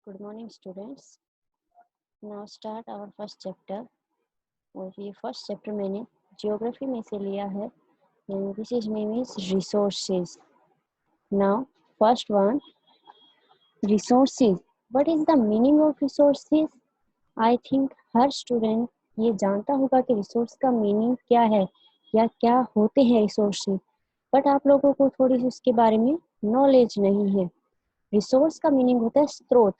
Good morning, students. Now start our first chapter. और ये first chapter मैंने geography में से लिया है and this is name is resources. Now first one, resources. What is the meaning of resources? I think her student ये जानता होगा कि रिसोर्स का मीनिंग क्या है या क्या होते हैं रिसोर्सेज, बट आप लोगों को थोड़ी सी उसके बारे में नॉलेज नहीं है। रिसोर्स का मीनिंग होता है स्रोत,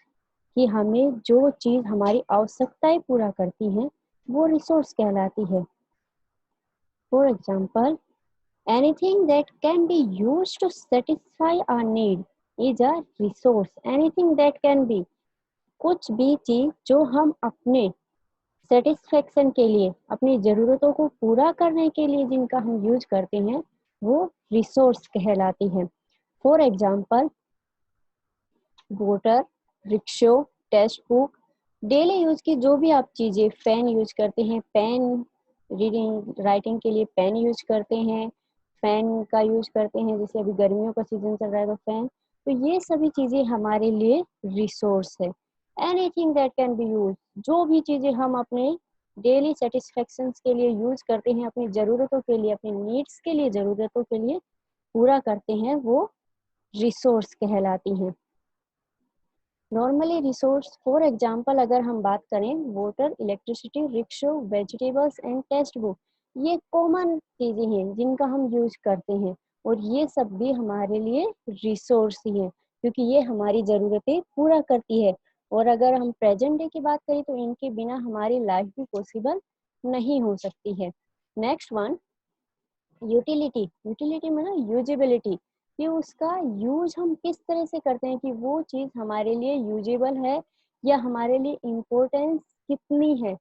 कि हमें जो चीज हमारी आवश्यकताएं पूरा करती हैं वो रिसोर्स कहलाती है। For example, anything that can be used to satisfy our need is a resource. Anything that can be, कुछ भी चीज जो हम अपने सेटिस्फेक्शन के लिए, अपनी जरूरतों को पूरा करने के लिए जिनका हम यूज करते हैं वो रिसोर्स कहलाती है। For example, voter, rickshaw, text book, daily use की जो भी आप चीजें, पेन यूज करते हैं, पेन रीडिंग राइटिंग के लिए पेन यूज करते हैं, फैन का यूज करते हैं, जैसे अभी गर्मियों का सीजन चल रहा है तो फैन, तो ये सभी चीजें हमारे लिए रिसोर्स है। Anything that can B use, जो भी चीजें हम अपने डेली सेटिस्फेक्शन के लिए यूज करते हैं, अपनी जरूरतों के लिए, अपनी नीड्स के लिए, जरूरतों के लिए पूरा करते हैं, वो रिसोर्स कहलाती हैं। नॉर्मली रिसोर्स, फॉर एग्जाम्पल अगर हम बात करें, water, electricity, rickshaw, vegetables and text book, ये कॉमन चीजें हैं जिनका हम यूज करते हैं और ये सब भी हमारे लिए रिसोर्स ही हैं, क्योंकि ये हमारी ज़रूरतें पूरा करती है। और अगर हम प्रेजेंट डे की बात करें तो इनके बिना हमारी लाइफ भी पॉसिबल नहीं हो सकती है। Next one, utility. यूटिलिटी मतलब यूजेबिलिटी, कि उसका यूज हम किस तरह से करते हैं, कि वो चीज हमारे लिए यूजेबल है या हमारे लिए इम्पोर्टेंस कितनी है।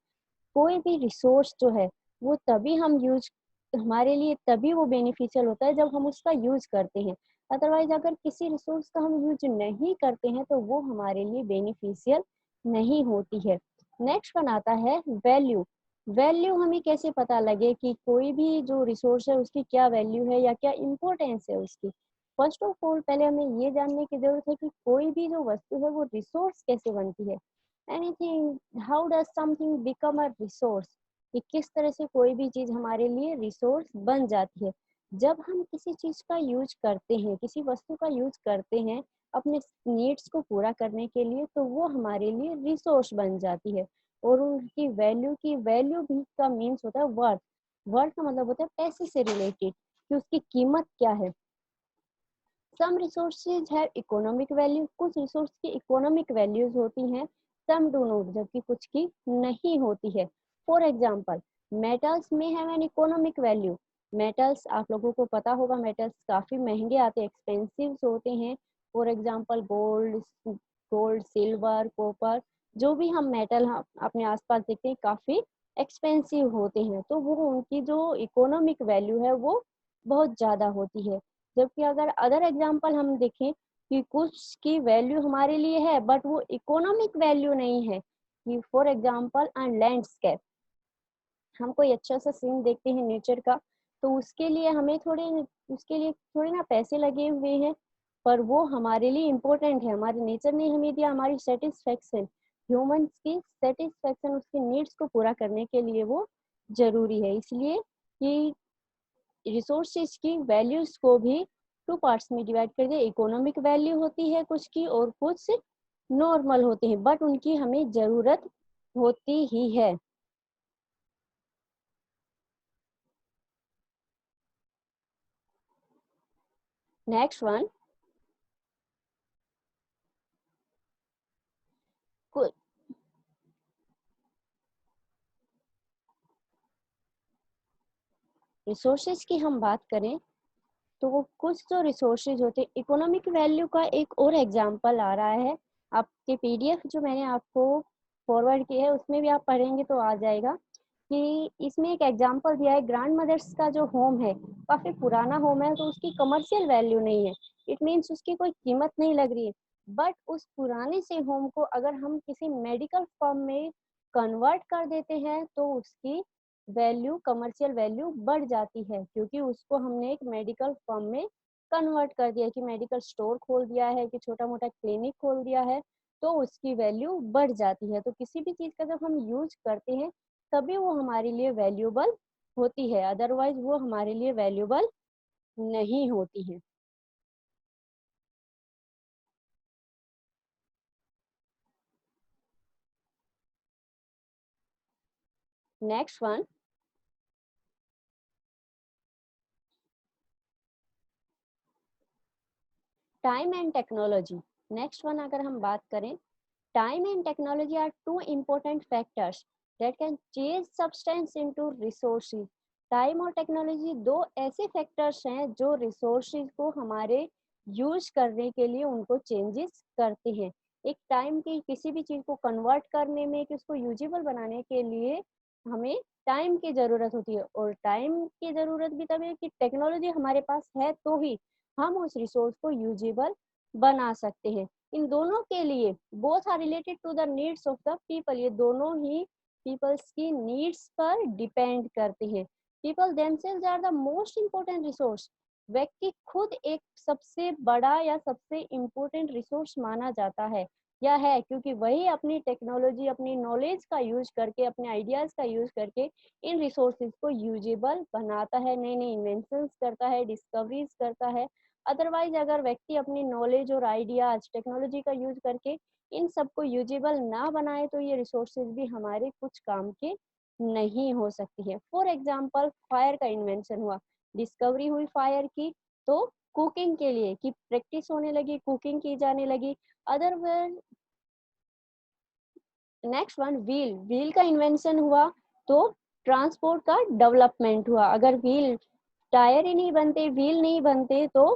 कोई भी रिसोर्स जो है वो तभी हम यूज, हमारे लिए तभी वो बेनिफिशियल होता है जब हम उसका यूज करते हैं। अदरवाइज अगर किसी रिसोर्स का हम यूज नहीं करते हैं तो वो हमारे लिए बेनिफिशियल नहीं होती है। नेक्स्ट वन आता है वैल्यू। वैल्यू हमें कैसे पता लगे कि कोई भी जो रिसोर्स है उसकी क्या वैल्यू है या क्या इम्पोर्टेंस है उसकी। फर्स्ट ऑफ ऑल पहले हमें ये जानने की जरूरत है कि कोई भी जो वस्तु है वो रिसोर्स कैसे बनती है। Anything, how does something become a resource, कि किस तरह से कोई भी चीज हमारे लिए रिसोर्स बन जाती है। जब हम किसी चीज का यूज करते हैं, किसी वस्तु का यूज करते हैं अपने नीड्स को पूरा करने के लिए, तो वो हमारे लिए रिसोर्स बन जाती है। और उनकी वैल्यू, की वैल्यू भी का मीन्स होता है वर्थ। वर्थ का मतलब होता है पैसे से रिलेटेड, कि उसकी कीमत क्या है। सम रिसोर्सेज हैव इकोनॉमिक वैल्यू, कुछ रिसोर्स की इकोनॉमिक वैल्यूज होती हैं, सम डू नॉट, जबकि कुछ की नहीं होती है। फॉर एग्जाम्पल, मेटल्स में have an economic value. Metals आप लोगों को पता होगा, मेटल्स काफी महंगे आते हैं, एक्सपेंसिव होते हैं। For example gold, silver, copper, जो भी हम मेटल अपने आसपास देखते हैं काफी एक्सपेंसिव होते हैं, तो वो उनकी जो इकोनॉमिक वैल्यू है वो बहुत ज्यादा होती है। जबकि अगर अदर एग्जाम्पल हम देखें कि कुछ की वैल्यू हमारे लिए है बट वो इकोनॉमिक वैल्यू नहीं है, कि फॉर एग्जाम्पल लैंडस्केप, हम कोई अच्छा सा सीन देखते हैं नेचर का, तो उसके लिए हमें थोड़े ना पैसे लगे हुए हैं, पर वो हमारे लिए इम्पोर्टेंट है। हमारे नेचर ने हमें दिया, हमारी सेटिस्फेक्शन, ह्यूमंस की सेटिस्फेक्शन, उसके नीड्स को पूरा करने के लिए वो जरूरी है। इसलिए कि रिसोर्सेज की वैल्यूज को भी टू पार्ट्स में डिवाइड कर दिया। इकोनॉमिक वैल्यू होती है कुछ की और कुछ नॉर्मल होते हैं, बट उनकी हमें जरूरत होती ही है। नेक्स्ट वन, रिसोर्सेज की हम बात करें तो वो कुछ जो रिसोर्सेज होते हैं, इकोनॉमिक वैल्यू का एक और एग्जांपल आ रहा है आपके पीडीएफ जो मैंने आपको फॉरवर्ड की है, उसमें भी आप पढ़ेंगे तो आ जाएगा। कि इसमें एक एग्जांपल दिया है, ग्रैंड मदर्स का जो होम है काफी पुराना होम है, तो उसकी कमर्शियल वैल्यू नहीं है, इट मीन्स उसकी कोई कीमत नहीं लग रही है। बट उस पुराने से होम को अगर हम किसी मेडिकल फर्म में कन्वर्ट कर देते हैं तो उसकी वैल्यू, कमर्शियल वैल्यू बढ़ जाती है, क्योंकि उसको हमने एक मेडिकल फर्म में कन्वर्ट कर दिया, कि मेडिकल स्टोर खोल दिया है, कि छोटा मोटा क्लिनिक खोल दिया है, तो उसकी वैल्यू बढ़ जाती है। तो किसी भी चीज़ का जब हम यूज करते हैं तभी वो हमारे लिए वैल्यूएबल होती है, अदरवाइज वो हमारे लिए वैल्यूएबल नहीं होती है। Next one, time and technology. Next one अगर हम बात करें, time and technology are two important factors that can change substance into resources. Time और टेक्नोलॉजी दो ऐसे फैक्टर्स हैं जो रिसोर्सेज को हमारे यूज करने के लिए उनको चेंजेस करते हैं। एक टाइम की किसी भी चीज को कन्वर्ट करने में, कि उसको यूजेबल बनाने के लिए हमें टाइम की जरूरत होती है, और टाइम की जरूरत भी तब है कि टेक्नोलॉजी हमारे पास है तो ही हम उस रिसोर्स को यूजेबल बना सकते हैं। इन दोनों के लिए both are related to the needs of the people, ये दोनों ही पीपल्स की नीड्स पर डिपेंड करते हैं। People themselves are the most important resource. व्यक्ति खुद एक सबसे बड़ा या सबसे इम्पोर्टेंट रिसोर्स माना जाता है या है, क्योंकि वही अपनी टेक्नोलॉजी, अपनी नॉलेज का यूज करके, अपने आइडियाज का यूज करके इन रिसोर्सेज को यूजेबल बनाता है, नई नई इन्वेंशंस करता है, डिस्कवरीज करता है। अदरवाइज अगर व्यक्ति अपनी नॉलेज और आइडियाज, टेक्नोलॉजी का यूज करके इन सबको यूजेबल ना बनाए तो ये रिसोर्सेज भी हमारे कुछ काम के नहीं हो सकती है। फॉर एग्जाम्पल, फायर का इन्वेंशन हुआ, डिस्कवरी हुई फायर की, तो कुकिंग के लिए की प्रैक्टिस होने लगी, कुकिंग की जाने लगी। Otherwise next one, wheel, wheel का इन्वेंशन हुआ तो ट्रांसपोर्ट का डेवलपमेंट हुआ। अगर व्हील, टायर ही नहीं बनते, व्हील नहीं बनते तो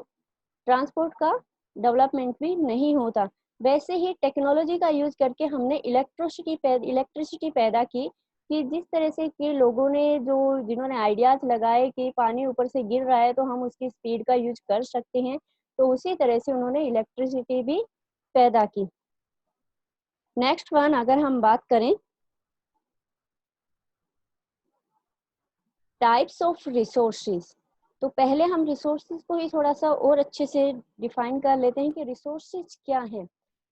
ट्रांसपोर्ट का डेवलपमेंट भी नहीं होता। वैसे ही टेक्नोलॉजी का यूज करके हमने इलेक्ट्रिसिटी पैदा की, कि जिस तरह से कि लोगों ने जिन्होंने आइडियाज लगाए कि पानी ऊपर से गिर रहा है तो हम उसकी स्पीड का यूज कर सकते हैं, तो उसी तरह से उन्होंने इलेक्ट्रिसिटी भी पैदा की। नेक्स्ट वन अगर हम बात करें, टाइप्स ऑफ रिसोर्सेज, तो पहले हम रिसोर्सेज को ही थोड़ा सा और अच्छे से डिफाइन कर लेते हैं कि रिसोर्सेज क्या है।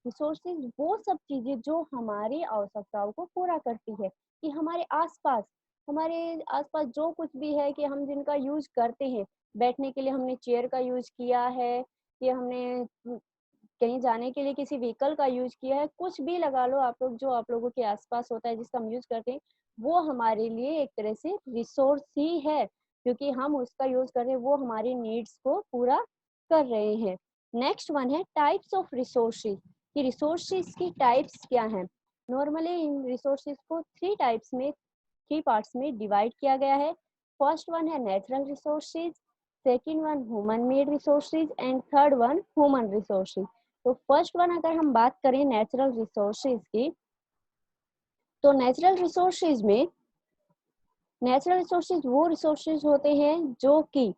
रिसोर्सेज वो सब चीजें जो हमारी आवश्यकताओं को पूरा करती है, कि हमारे आसपास जो कुछ भी है कि हम जिनका यूज करते हैं, बैठने के लिए हमने चेयर का यूज किया है, कि हमने कहीं जाने के लिए किसी व्हीकल का यूज किया है, कुछ भी लगा लो आप लोग, जो आप लोगों के आसपास होता है जिसका हम यूज करते हैं, वो हमारे लिए एक तरह से रिसोर्स ही है, क्योंकि हम उसका यूज कर रहे हैं, वो हमारी नीड्स को पूरा कर रहे हैं। नेक्स्ट वन है टाइप्स ऑफ रिसोर्सेज, कि रिसोर्सेज की टाइप्स क्या हैं। नॉर्मली इन रिसोर्सेज को थ्री पार्ट्स में डिवाइड किया गया है। फर्स्ट वन है natural resources, second one human made resources and third one human resources. तो फर्स्ट वन अगर हम बात करें नेचुरल रिसोर्सेज की, तो नेचुरल रिसोर्सेज वो रिसोर्सेज होते हैं जो कि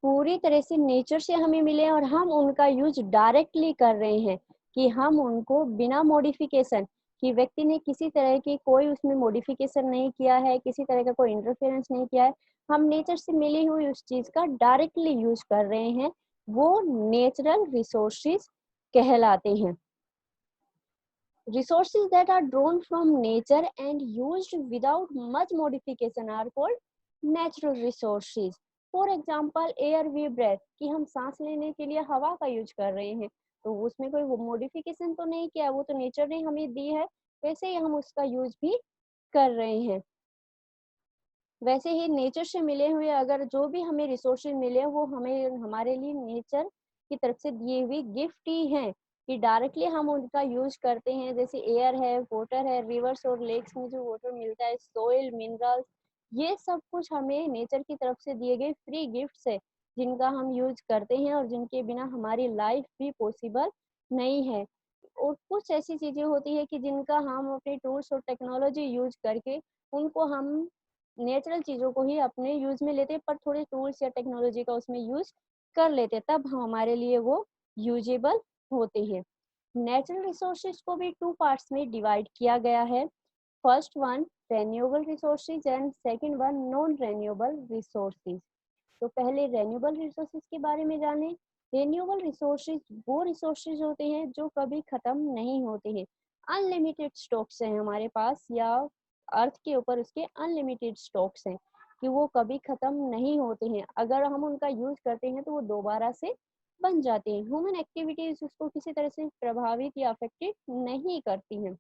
पूरी तरह से नेचर से हमें मिले और हम उनका यूज डायरेक्टली कर रहे हैं, कि हम उनको बिना मॉडिफिकेशन, कि व्यक्ति ने किसी तरह की कोई उसमें मॉडिफिकेशन नहीं किया है, किसी तरह का कोई इंटरफेरेंस नहीं किया है, हम नेचर से मिली हुई उस चीज का डायरेक्टली यूज कर रहे हैं, वो नेचुरल रिसोर्सेज कहलाते हैं। Resources that are drawn from nature and used without much modification are called natural resources. For example, air we breathe, कि हम सांस लेने के लिए हवा का यूज कर रहे हैं, तो उसमें कोई मॉडिफिकेशन तो नहीं किया, वो तो नेचर ने हमें दी है, वैसे ही हम उसका यूज भी कर रहे हैं। वैसे ही नेचर से मिले हुए अगर जो भी हमें रिसोर्सेज मिले वो हमें हमारे लिए नेचर की तरफ से दिए हुए गिफ्ट ही हैं, कि डायरेक्टली हम उनका यूज करते हैं। जैसे एयर है, वाटर है, रिवर्स और लेक्स में जो वाटर मिलता है, सोइल, मिनरल्स, ये सब कुछ हमें नेचर की तरफ से दिए गए फ्री गिफ्ट्स है, जिनका हम यूज करते हैं और जिनके बिना हमारी लाइफ भी पॉसिबल नहीं है। और कुछ ऐसी चीजें होती है कि जिनका हम अपने टूल्स और टेक्नोलॉजी यूज करके उनको हम नेचुरल चीजों को ही अपने यूज में लेते हैं, पर थोड़े टूल्स या टेक्नोलॉजी का उसमें यूज कर लेते हैं, तब हमारे लिए वो यूजेबल होते हैं। नेचुरल रिसोर्सेज को भी टू पार्ट्स में डिवाइड किया गया है। First one renewable resources and second one non renewable resources. तो पहले रेन्यूएबल रिसोर्सेज के बारे में जाने, रिन्यूएबल रिसोर्सेज वो रिसोर्सेज होते हैं जो कभी खत्म नहीं होते हैं। अनलिमिटेड स्टॉक्स हैं हमारे पास, या अर्थ के ऊपर उसके अनलिमिटेड स्टॉक्स हैं कि वो कभी खत्म नहीं होते हैं। अगर हम उनका यूज करते हैं तो वो दोबारा से बन जाते हैं। ह्यूमन एक्टिविटीज उसको किसी तरह से प्रभावित या अफेक्टेड नहीं करती हैं।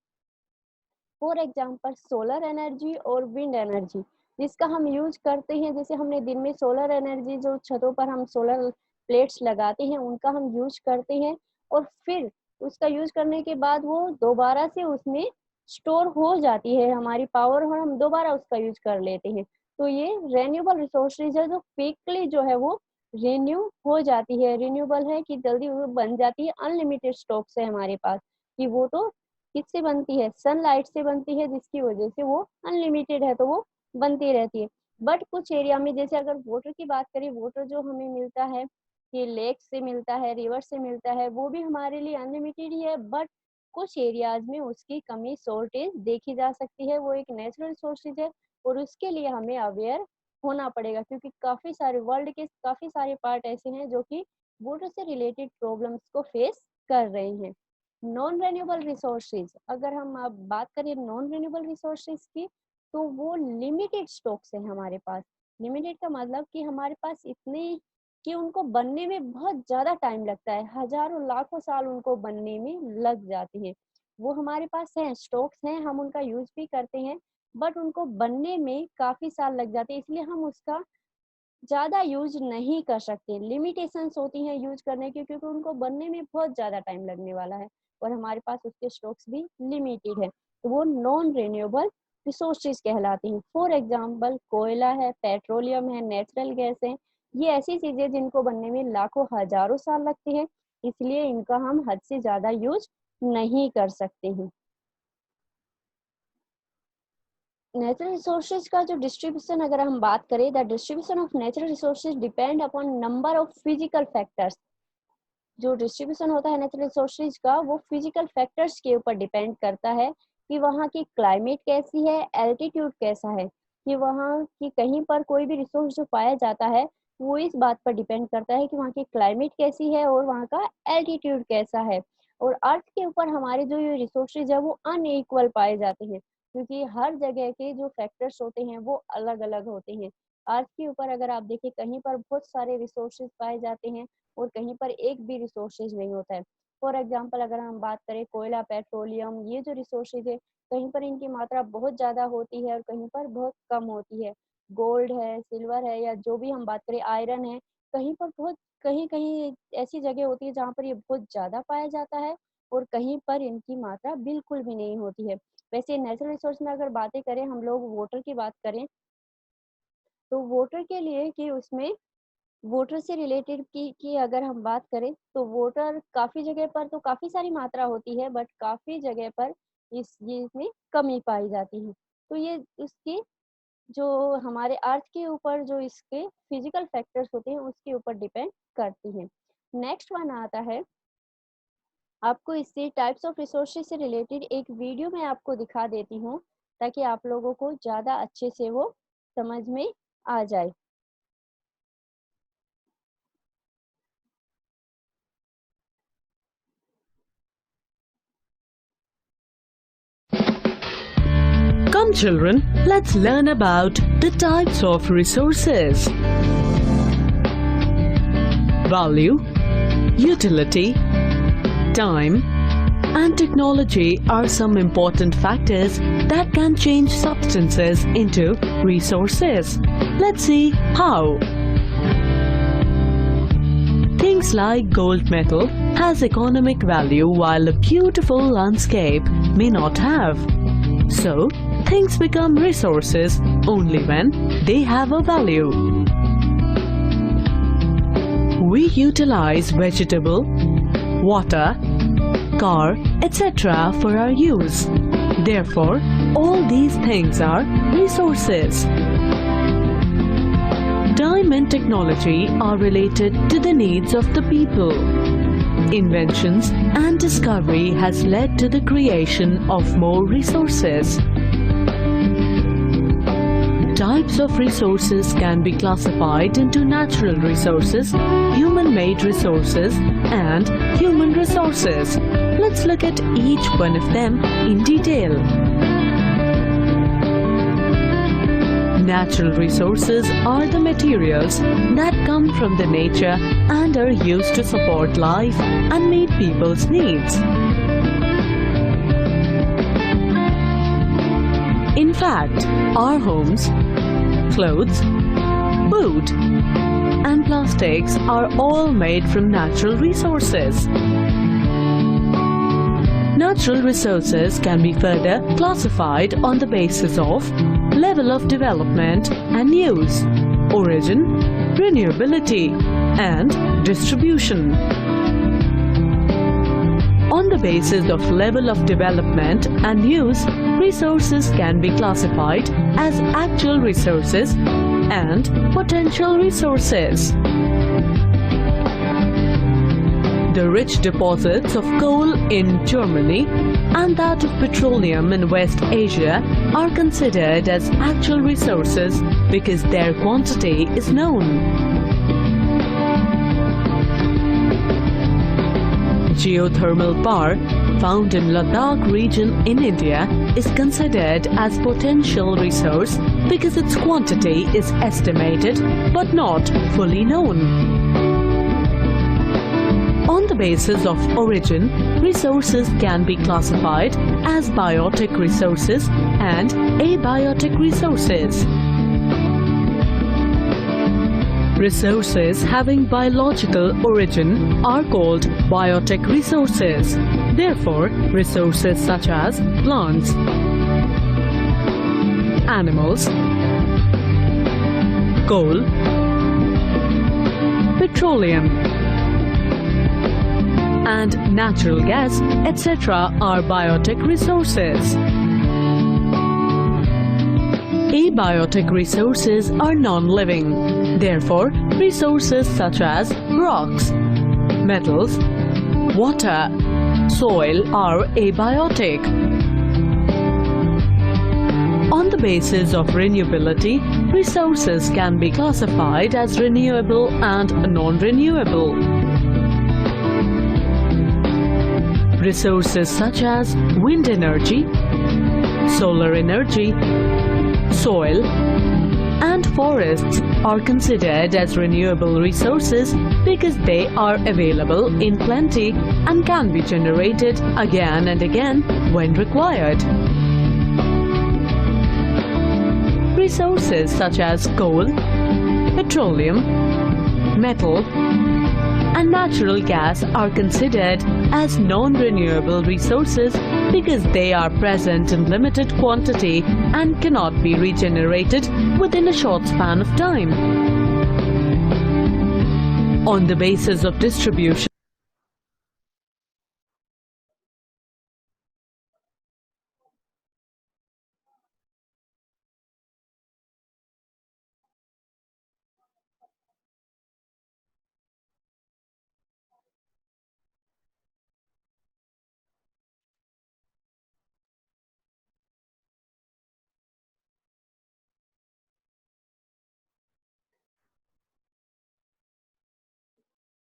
फॉर एग्जाम्पल सोलर एनर्जी और विंड एनर्जी जिसका हम यूज करते हैं, जैसे हमने दिन में सोलर एनर्जी जो छतों पर हम सोलर प्लेट्स लगाते हैं उनका हम यूज करते हैं, और फिर उसका यूज करने के बाद वो दोबारा से उसमें स्टोर हो जाती है हमारी पावर, और हम दोबारा उसका यूज कर लेते हैं। तो ये रेन्यूएबल रिसोर्सेज है जो क्विकली जो है वो रिन्यू हो जाती है, रिन्यूएबल है कि जल्दी वो बन जाती है। अनलिमिटेड स्टॉक्स है हमारे पास कि वो तो किससे बनती है, सनलाइट से बनती है, जिसकी वजह से वो अनलिमिटेड है तो वो बनती रहती है। बट कुछ एरिया में, जैसे अगर वाटर की बात करें, वाटर जो हमें मिलता है ये लेक से मिलता है, रिवर से मिलता है, वो भी हमारे लिए अनलिमिटेड ही है। बट कुछ एरियाज में उसकी कमी, शॉर्टेज देखी जा सकती है। वो एक नेचुरल रिसोर्सेज है और उसके लिए हमें अवेयर होना पड़ेगा, क्योंकि काफी सारे वर्ल्ड के काफी सारे पार्ट ऐसे हैं जो कि वाटर से रिलेटेड प्रॉब्लम्स को फेस कर रहे हैं। नॉन रेन्यूएबल रिसोर्सेज, अगर हम अब बात करें नॉन रेन्यूएबल रिसोर्सेज की, तो वो लिमिटेड स्टॉक्स है हमारे पास। लिमिटेड का मतलब कि हमारे पास इतने कि उनको बनने में बहुत ज्यादा टाइम लगता है, हजारों लाखों साल उनको बनने में लग जाती है। वो हमारे पास है, स्टॉक्स हैं, हम उनका यूज भी करते हैं, बट उनको बनने में काफी साल लग जाते हैं, इसलिए हम उसका ज्यादा यूज नहीं कर सकते। लिमिटेशंस होती हैं यूज करने की, क्योंकि उनको बनने में बहुत ज्यादा टाइम लगने वाला है और हमारे पास उसके स्टॉक्स भी लिमिटेड है, तो वो नॉन रिन्यूएबल रिसोर्सेज कहलाती हैं। फॉर एग्जांपल कोयला है, पेट्रोलियम है, नेचुरल गैस है, ये ऐसी चीजें जिनको बनने में लाखों हजारों साल लगते हैं, इसलिए इनका हम हद से ज्यादा यूज नहीं कर सकते हैं। नेचुरल रिसोर्सेज का जो डिस्ट्रीब्यूशन अगर हम बात करें, the distribution of natural resources depend upon number of physical factors. जो डिस्ट्रीब्यूशन होता है नेचुरल रिसोर्सेज का, वो फिजिकल फैक्टर्स के ऊपर डिपेंड करता है कि वहाँ की क्लाइमेट कैसी है, एल्टीट्यूड कैसा है, कि वहाँ की कहीं पर कोई भी रिसोर्स जो पाया जाता है वो इस बात पर डिपेंड करता है कि वहाँ की क्लाइमेट कैसी है और वहाँ का एल्टीट्यूड कैसा है। और अर्थ के ऊपर हमारे जो ये रिसोर्सेज है वो अनइक्वल पाए जाते हैं, क्योंकि हर जगह के जो फैक्टर्स होते हैं वो अलग अलग होते हैं। अर्थ के ऊपर अगर आप देखें, कहीं पर बहुत सारे रिसोर्सेज पाए जाते हैं और कहीं पर एक भी रिसोर्सेज नहीं होता है। फॉर एग्जाम्पल अगर हम बात करें कोयला, पेट्रोलियम, ये जो रिसोर्सेज है कहीं पर इनकी मात्रा बहुत ज्यादा होती है और कहीं पर बहुत कम होती है। गोल्ड है, सिल्वर है, या जो भी हम बात करें आयरन है, कहीं पर बहुत, कहीं कहीं ऐसी जगह होती है जहाँ पर ये बहुत ज्यादा पाया जाता है और कहीं पर इनकी मात्रा बिल्कुल भी नहीं होती है। वैसे नेचुरल रिसोर्स में अगर बातें करें, हम लोग वाटर की बात करें, तो वाटर के लिए कि उसमें वोटर से रिलेटेड की अगर हम बात करें, तो वोटर काफी जगह पर तो काफी सारी मात्रा होती है, बट काफी जगह पर इसमें कमी पाई जाती है। तो ये उसके जो हमारे अर्थ के ऊपर जो इसके फिजिकल फैक्टर्स होते हैं उसके ऊपर डिपेंड करती हैं। नेक्स्ट वन आता है, आपको इससे टाइप्स ऑफ रिसोर्सेज से रिलेटेड एक वीडियो मैं आपको दिखा देती हूँ, ताकि आप लोगों को ज्यादा अच्छे से वो समझ में आ जाए। Come children, let's learn about the types of resources. Value, utility, time, and technology are some important factors that can change substances into resources. Let's see how. Things like gold metal has economic value while a beautiful landscape may not have. So, things become resources only when they have a value. We utilize vegetable, water, car, etc. for our use. Therefore, all these things are resources. Time and technology are related to the needs of the people. Inventions and discovery has led to the creation of more resources. Types of resources can be classified into natural resources, human human-made resources and human resources. Let's look at each one of them in detail. Natural resources are the materials that come from the nature and are used to support life and meet people's needs. In fact, our homes, clothes, food, and plastics are all made from natural resources. Natural resources can be further classified on the basis of level of development and use, origin, renewability, and distribution. On the basis of level of development and use, resources can be classified as actual resources and potential resources. The rich deposits of coal in Germany and that of petroleum in West Asia are considered as actual resources because their quantity is known. Geothermal power found in Ladakh region in India is considered as potential resource because its quantity is estimated but not fully known. On the basis of origin, resources can be classified as biotic resources and abiotic resources. Resources having biological origin are called biotic resources. Therefore, resources such as plants, animals, coal, petroleum, and natural gas, etc. are biotic resources. Abiotic resources are non-living. Therefore, resources such as rocks, metals, water, soil are abiotic. On the basis of renewability, resources can be classified as renewable and non-renewable. Resources such as wind energy, solar energy, soil, and forests are considered as renewable resources because they are available in plenty and can be generated again and again when required. Resources such as coal, petroleum, metal, and natural gas are considered as non-renewable resources because they are present in limited quantity and cannot be regenerated within a short span of time. On the basis of distribution,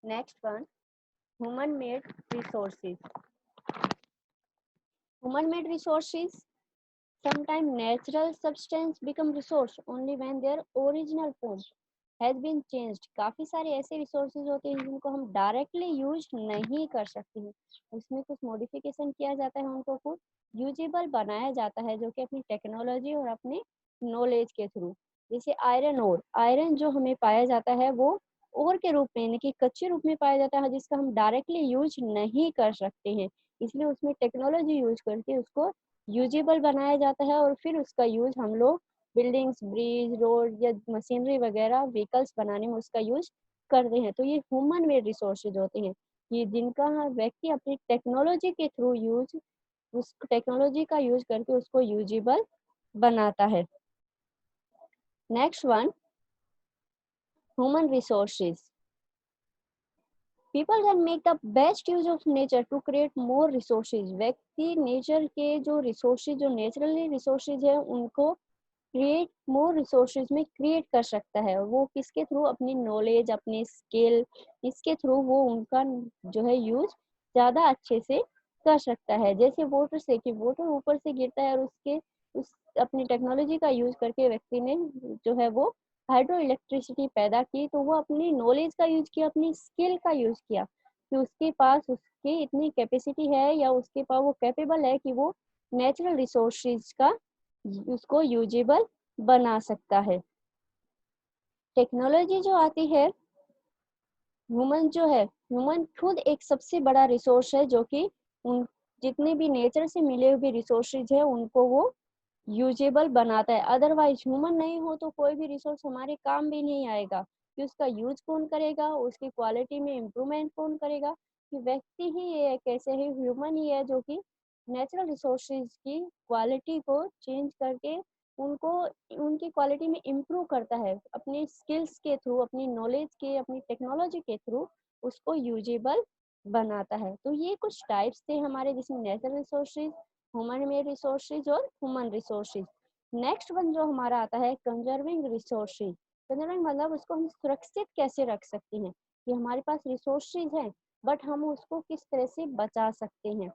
Next one, human-made resources. Human-made resources, sometimes natural substance become resource only when their original form has been changed. काफी सारे ऐसे resources होते हैं जिनको हम directly use नहीं कर सकते हैं, उसमें कुछ मॉडिफिकेशन किया जाता है, उनको कुछ यूजेबल बनाया जाता है जो कि अपनी टेक्नोलॉजी और अपने नॉलेज के थ्रू। जैसे आयरन ओर, आयरन जो हमें पाया जाता है वो ओर के रूप में यानी कि कच्चे रूप में पाया जाता है जिसका हम डायरेक्टली यूज नहीं कर सकते हैं, इसलिए उसमें टेक्नोलॉजी यूज करके उसको यूजेबल बनाया जाता है और फिर उसका यूज हम लोग बिल्डिंग्स, ब्रिज, रोड या मशीनरी वगैरह व्हीकल्स बनाने में उसका यूज करते हैं। तो ये ह्यूमन मेड रिसोर्सेज होते हैं कि जिनका व्यक्ति अपनी टेक्नोलॉजी के थ्रू यूज उस टेक्नोलॉजी का यूज करके उसको यूजेबल बनाता है। Next one, human resources. People can make the best use of nature to create more resources. व्यक्ति नेचर के जो रिसोर्सेज, जो नेचुरली रिसोर्सेज है उनको क्रिएट मोर रिसोर्सेज में क्रिएट कर सकता है। वो किसके थ्रू? अपनी नॉलेज, अपने स्किल, इसके थ्रू वो उनका जो है यूज ज़्यादा अच्छे से कर सकता है। जैसे वाटर से, कि वाटर ऊपर से गिरता है और उसके उस अपनी टेक्नोलॉजी का यूज करके व्यक्ति ने जो है वो हाइड्रो इलेक्ट्रिसिटी पैदा की, तो वो अपनी नॉलेज का यूज किया, अपनी स्किल का यूज किया कि उसके पास उसकी इतनी कैपेसिटी है या उसके पास वो कैपेबल है कि वो नेचुरल रिसोर्सेज का उसको यूजेबल बना सकता है। टेक्नोलॉजी जो आती है, ह्यूमन जो है, ह्यूमन खुद एक सबसे बड़ा रिसोर्स है जो कि उन जितने भी नेचर से मिले हुए रिसोर्सेज है उनको वो यूजेबल बनाता है। अदरवाइज ह्यूमन नहीं हो तो कोई भी रिसोर्स हमारे काम भी नहीं आएगा, कि उसका यूज कौन करेगा, उसकी क्वालिटी में इम्प्रूवमेंट कौन करेगा, कि व्यक्ति ही ये कैसे है, ह्यूमन ही है जो कि नेचुरल रिसोर्सेज की क्वालिटी को चेंज करके उनको उनकी क्वालिटी में इम्प्रूव करता है अपने स्किल्स के थ्रू, अपनी नॉलेज के, अपनी टेक्नोलॉजी के थ्रू उसको यूजेबल बनाता है। तो ये कुछ टाइप्स थे हमारे, जिसमें natural resources, human made resources और ह्यूमन रिसोर्सेज। नेक्स्ट वन जो हमारा आता है कंजर्विंग रिसोर्सेज। कंजर्विंग मतलब उसको हम सुरक्षित कैसे रख सकते हैं, कि हमारे पास रिसोर्सेज हैं बट हम उसको किस तरह से बचा सकते हैं।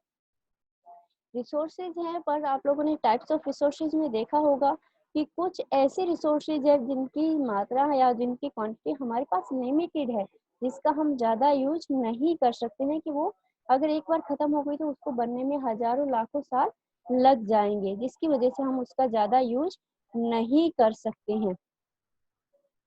रिसोर्सेज हैं, पर आप लोगों ने टाइप्स ऑफ रिसोर्सेज में देखा होगा कि कुछ ऐसे रिसोर्सेज है जिनकी मात्रा है या जिनकी क्वांटिटी हमारे पास लिमिटेड है, जिसका हम ज़्यादा यूज नहीं कर सकते हैं, कि वो अगर एक बार ख़त्म हो गई तो उसको बनने में हज़ारों लाखों साल लग जाएंगे, जिसकी वजह से हम उसका ज़्यादा यूज नहीं कर सकते हैं।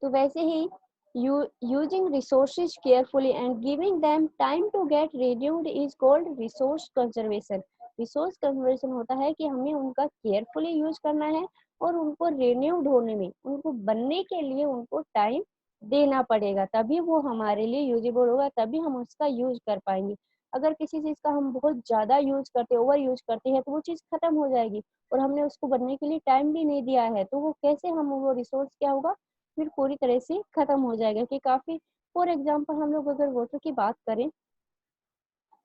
तो वैसे ही using resources carefully and giving them time to get renewed is called resource conservation. Resource conservation होता है कि हमें उनका केयरफुली यूज करना है और उनको रिन्यूड होने में, उनको बनने के लिए उनको टाइम देना पड़ेगा, तभी वो हमारे लिए यूजेबल होगा, तभी हम उसका यूज कर पाएंगे। अगर किसी चीज का हम बहुत ज्यादा यूज करते, ओवर यूज करते हैं, तो वो चीज खत्म हो जाएगी और हमने उसको बनने के लिए टाइम भी नहीं दिया है, तो वो कैसे हम वो रिसोर्स क्या होगा, फिर पूरी तरह से खत्म हो जाएगा। कि काफी फॉर एग्जांपल हम लोग अगर वाटर की बात करें,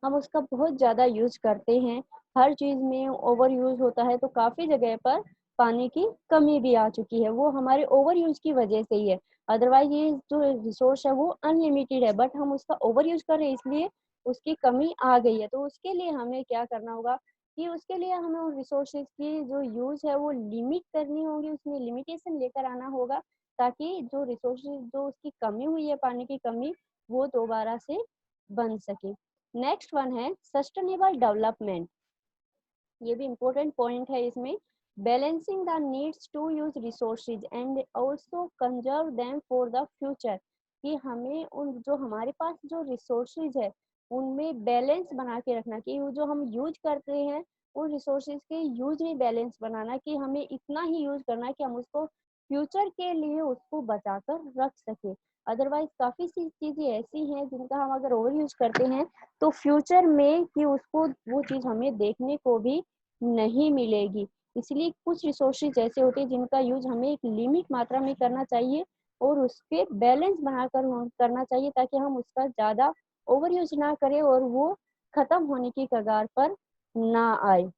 हम उसका बहुत ज़्यादा यूज करते हैं, हर चीज़ में ओवर यूज होता है, तो काफ़ी जगह पर पानी की कमी भी आ चुकी है, वो हमारे ओवर यूज की वजह से ही है। अदरवाइज ये जो रिसोर्स है वो अनलिमिटेड है, बट हम उसका ओवर यूज कर रहे हैं इसलिए उसकी कमी आ गई है। तो उसके लिए हमें क्या करना होगा, कि उसके लिए हमें उन रिसोर्सेज की जो यूज है वो लिमिट करनी होगी, उसमें लिमिटेशन लेकर आना होगा, ताकि जो रिसोर्सेज जो उसकी कमी हुई है, पानी की कमी, वो दोबारा से बन सके। नेक्स्ट वन है सस्टेनेबल डेवलपमेंट। ये भी इम्पोर्टेंट पॉइंट है इसमें। Balancing the needs to use resources and also conserve them for the future. कि हमें उन जो हमारे पास जो रिसोर्सेज है उनमें बैलेंस बना के रखना, कि वो जो हम यूज करते हैं उन रिसोर्सेज के यूज में बैलेंस बनाना, कि हमें इतना ही यूज करना है कि हम उसको फ्यूचर के लिए उसको बचा कर रख सके। अदरवाइज काफी सी चीजें ऐसी हैं जिनका हम अगर ओवर यूज करते हैं तो फ्यूचर में कि उसको वो चीज हमें देखने को भी नहीं मिलेगी। इसलिए कुछ रिसोर्सेज ऐसे होते हैं जिनका यूज हमें एक लिमिट मात्रा में करना चाहिए और उसके बैलेंस बनाकर करना चाहिए, ताकि हम उसका ज्यादा ओवर यूज ना करें और वो खत्म होने की कगार पर ना आए।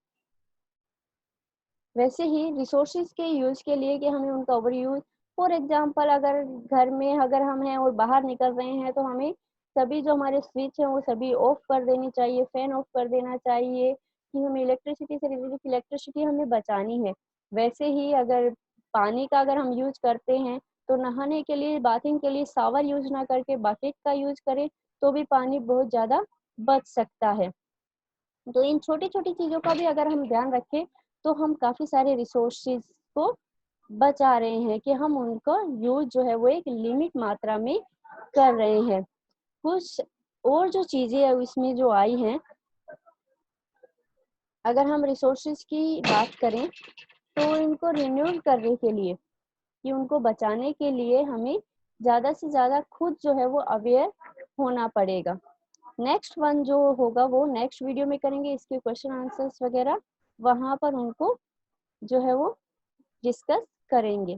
वैसे ही रिसोर्सेज के यूज के लिए कि हमें उनका ओवर यूज, फॉर एग्जांपल अगर घर में अगर हम हैं और बाहर निकल रहे हैं तो हमें सभी जो हमारे स्विच हैं वो सभी ऑफ कर देनी चाहिए, फैन ऑफ कर देना चाहिए, कि हमें इलेक्ट्रिसिटी से रिलेटेड इलेक्ट्रिसिटी हमें बचानी है। वैसे ही अगर पानी का अगर हम यूज करते हैं तो नहाने के लिए, बाथिंग के लिए शावर यूज ना करके बकेट का यूज करें, तो भी पानी बहुत ज्यादा बच सकता है। तो इन छोटी छोटी चीजों का भी अगर हम ध्यान रखें तो हम काफी सारे रिसोर्सेज को बचा रहे हैं, कि हम उनको यूज जो है वो एक लिमिट मात्रा में कर रहे हैं। कुछ और जो चीजें है इसमें जो आई हैं, अगर हम रिसोर्सेज की बात करें तो इनको रिन्यू करने के लिए, कि उनको बचाने के लिए हमें ज्यादा से ज्यादा खुद जो है वो अवेयर होना पड़ेगा। नेक्स्ट वन जो होगा वो नेक्स्ट वीडियो में करेंगे, इसके क्वेश्चन आंसर्स वगैरह वहां पर उनको जो है वो डिस्कस करेंगे।